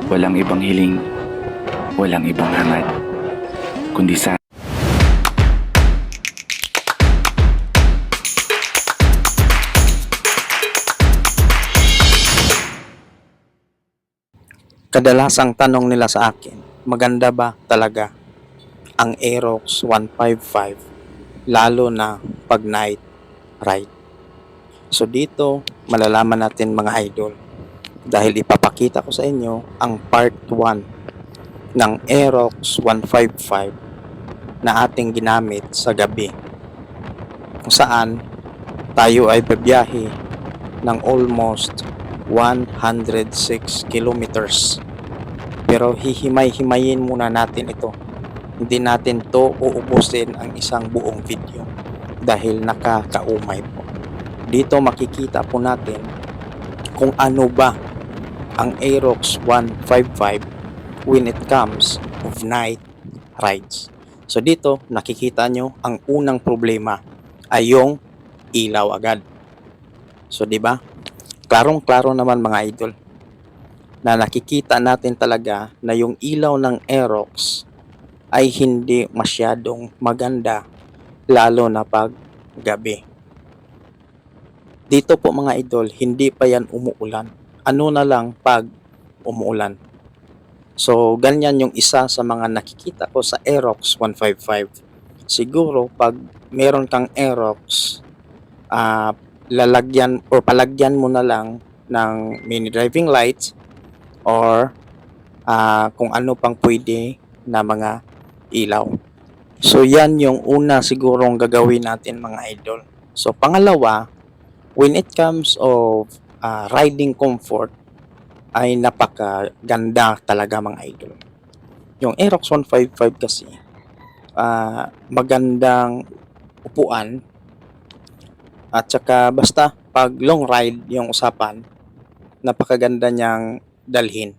Walang ibang hiling, walang ibang hangad, kundi sa Kadalasang tanong nila sa akin, maganda ba talaga ang Aerox 155 lalo na pag night ride? So dito malalaman natin mga idol dahil ipapakita ko sa inyo ang part 1 ng Aerox 155 na ating ginamit sa gabi kung saan tayo ay babiyahe ng almost 106 kilometers. Pero hihimay-himayin muna natin ito. Hindi natin to uubusin ang isang buong video dahil nakakaumay po. Dito makikita po natin kung ano ba ang Aerox 155 when it comes of night rides. So dito nakikita nyo ang unang problema ay yung ilaw agad. So di ba? Klarong-klaro naman mga idol na nakikita natin talaga na yung ilaw ng Aerox ay hindi masyadong maganda lalo na pag gabi. Dito po mga idol, hindi pa yan umuulan. Ano na lang pag umuulan. So ganyan yung isa sa mga nakikita ko sa Aerox 155. Siguro pag meron kang Aerox, lalagyan or palagyan mo na lang ng mini driving lights or kung ano pang pwede na mga ilaw. So yan yung una sigurong gagawin natin mga idol. So pangalawa, when it comes of riding comfort ay napakaganda talaga mga idol. Yung Aerox 155 kasi magandang upuan at saka basta pag long ride yung usapan, napakaganda niyang dalhin.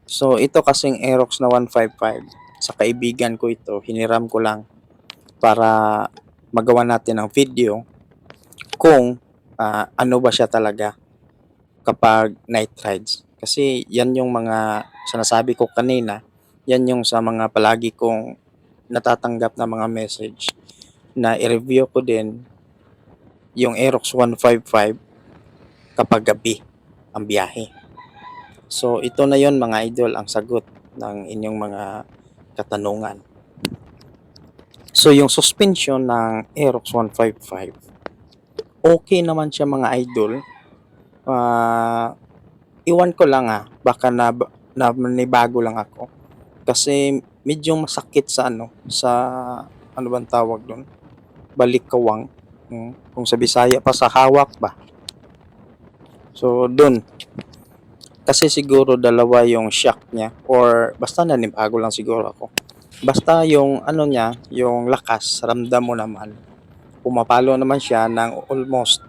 So ito kasing Aerox na 155, sa kaibigan ko ito, hiniram ko lang para magawa natin ang video kung ano ba siya talaga kapag night rides. Kasi yan yung mga sinasabi ko kanina, yan yung sa mga palagi kong natatanggap na mga message na i-review ko din yung Aerox 155 kapag gabi ang biyahe. So ito na yon mga idol ang sagot ng inyong mga katanungan. So yung suspension ng Aerox 155, okay naman siya mga idol. Iwan ko lang baka nanibago lang ako. Kasi medyo masakit sa ano bang tawag doon? Balikawang. Kung sa Bisaya pa sa hawak ba. So doon. Kasi siguro dalawa yung shock niya or basta nanibago lang siguro ako. Basta yung ano niya, yung lakas, ramdam mo naman. Pumapalo naman siya ng almost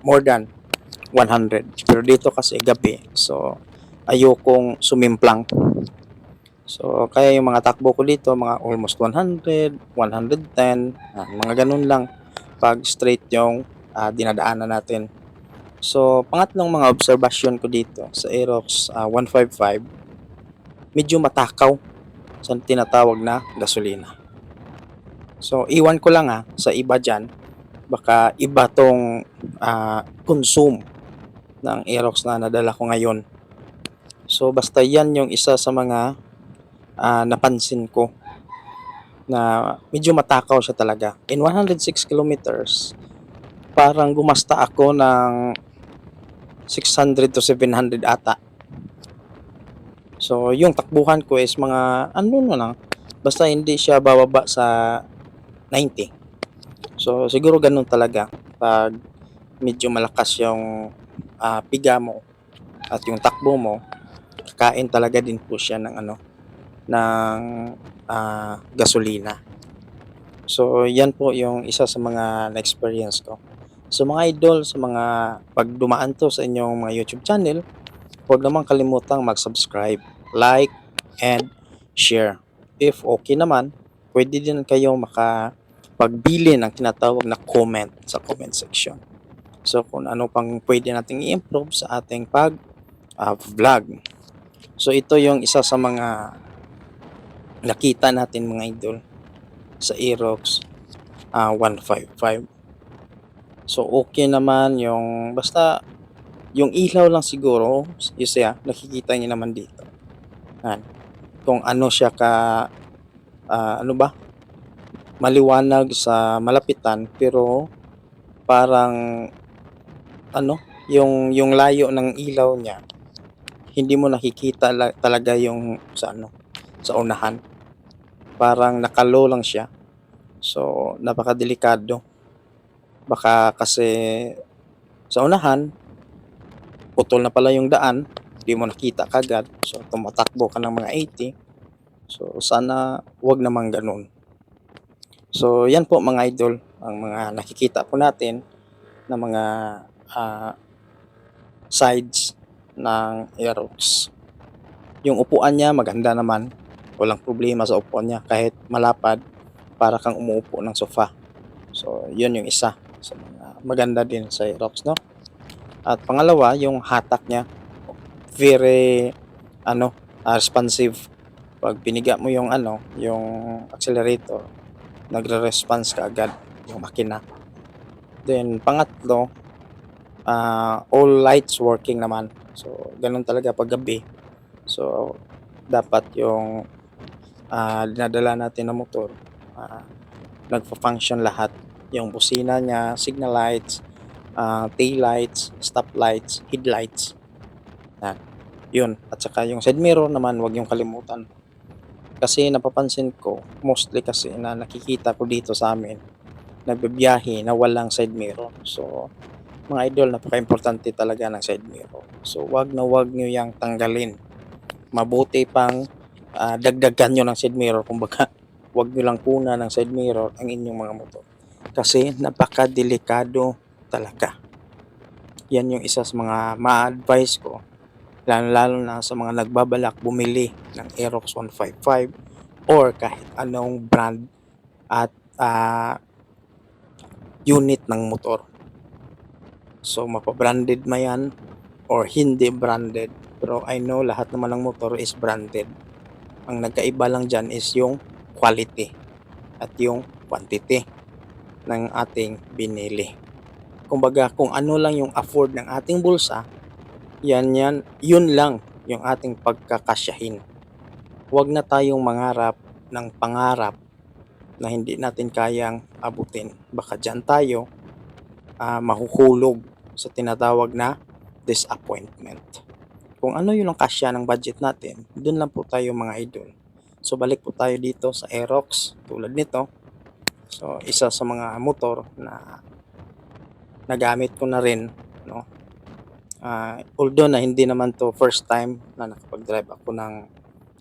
more than 100. Pero dito kasi gabi, so ayokong sumimplang. So kaya yung mga takbo ko dito, mga almost 100, 110, mga ganun lang pag straight yung dinadaanan natin. So pangatlong mga obserbasyon ko dito sa Aerox 155, medyo matakaw sa tinatawag na gasolina. So iwan ko lang sa iba dyan, baka iba tong consume ng Aerox na nadala ko ngayon. So basta yan yung isa sa mga napansin ko na medyo matakaw siya talaga. In 106 kilometers, parang gumasta ako ng 600 to 700 ata. So yung takbuhan ko is mga ano na lang, basta hindi siya bababa sa 90. So siguro ganun talaga pag medyo malakas yung piga mo at yung takbo mo, kakain talaga din po siya ng gasolina. So yan po yung isa sa mga na-experience ko. So mga idol, sa mga pagdumaan to sa inyong mga YouTube channel, huwag naman kalimutang mag-subscribe, like, and share. If okay naman, pwede din kayo makapagbili ng tinatawag na comment sa comment section. So kung ano pang pwede nating i-improve sa ating pag vlog. So ito yung isa sa mga nakita natin mga idol sa Aerox 155. So okay naman yung basta yung ilaw lang siguro, siya nakikita niyo naman dito. Yan. Kung ano siya ka ano ba, maliwanag sa malapitan pero parang ano, yung layo ng ilaw niya hindi mo nakikita talaga yung sa ano, sa unahan. Parang nakalow lang siya. So napakadelikado. Baka kasi sa unahan putol na pala yung daan, hindi mo nakita kagad. So tumatakbo ka ng mga 80. So sana wag naman ganun. So yan po mga idol, ang mga nakikita po natin na mga ah, sides ng Aerox. Yung upuan niya maganda naman, walang problema sa upuan niya kahit malapad, para kang umuupo ng sofa. So yun yung isa sa mga maganda din sa Aerox, no? At pangalawa, yung hatak niya, very ano, responsive. Pag piniga mo yung ano, yung accelerator, nagre-response ka agad yung makina. Then pangatlo, all lights working naman. So ganun talaga pag gabi. So dapat yung dinadala natin na motor, nagfa-function lahat. Yung busina niya, signal lights, tail lights, stop lights, headlights. Yan. Yun. At saka yung side mirror naman, wag yung kalimutan. Kasi napapansin ko, mostly kasi na nakikita ko dito sa amin, nagbibiyahe na walang side mirror. So, mga idol, napaka-importante talaga ng side mirror. So, wag na wag nyo yang tanggalin. Mabuti pang dagdagan nyo ng side mirror. Kumbaga, wag nyo lang kuna ng side mirror ang inyong mga motor. Kasi napaka-delikado talaga. Yan yung isa sa mga ma-advise ko, lalo na sa mga nagbabalak bumili ng Aerox 155 or kahit anong brand at unit ng motor. So mapa-branded man yan or hindi branded, pero I know lahat naman ng motor is branded. Ang nagkaiba lang dyan is yung quality at yung quantity ng ating binili. Kumbaga, kung ano lang yung afford ng ating bulsa, yun lang yung ating pagkakasyahin. Huwag na tayong mangarap ng pangarap na hindi natin kayang abutin. Baka dyan tayo mahuhulog sa tinatawag na disappointment. Kung ano yung kasya ng budget natin, dun lang po tayo mga idol. So balik po tayo dito sa Aerox tulad nito. So isa sa mga motor na nagamit ko na rin, no? Although na hindi naman to first time na nakapag-drive ako ng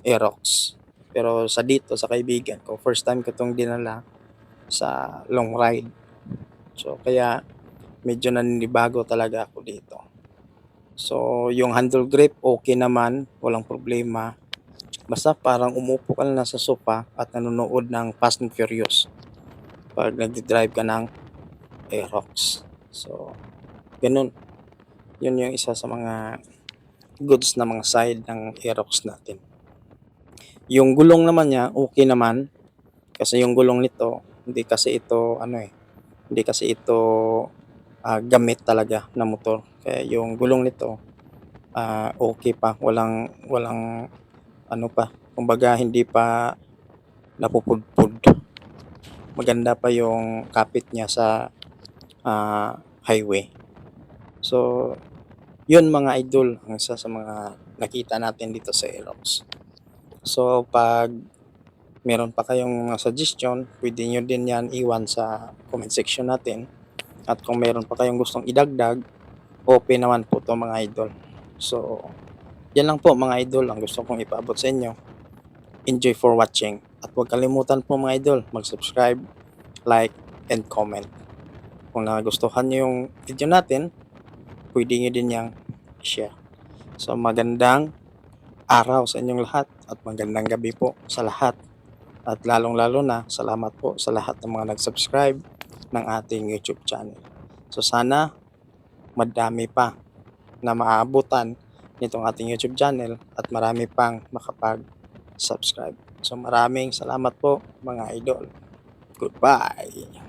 Aerox. Pero sa dito, sa kaibigan ko, first time ko itong dinala sa long ride. So kaya medyo naninibago talaga ako dito. So yung handle grip okay naman, walang problema. Basta parang umupo ka na sa sofa at nanonood ng Fast and Furious pag nag-drive ka ng Aerox. So ganun. Yun yung isa sa mga goods na mga side ng Aerox natin. Yung gulong naman niya, okay naman. Kasi yung gulong nito, hindi kasi ito gamit talaga na motor. Kaya yung gulong nito, okay pa. Walang ano pa. Kumbaga, hindi pa napupudpud. Maganda pa yung kapit niya sa highway. So, yun mga idol, ang isa sa mga nakita natin dito sa Aerox. So pag meron pa kayong mga suggestion, pwede nyo din yan iwan sa comment section natin. At kung meron pa kayong gustong idagdag, open naman po to mga idol. So yan lang po mga idol ang gusto kong ipaabot sa inyo. Enjoy for watching. At huwag kalimutan po mga idol, mag-subscribe, like, and comment. Kung nagustuhan nyo yung video natin, pwede nyo din yang share. So magandang araw sa inyong lahat at magandang gabi po sa lahat. At lalong-lalo na, salamat po sa lahat ng mga nag-subscribe ng ating YouTube channel. So sana madami pa na maabutan nitong ating YouTube channel at marami pang makapag-subscribe. So maraming salamat po mga idol. Goodbye!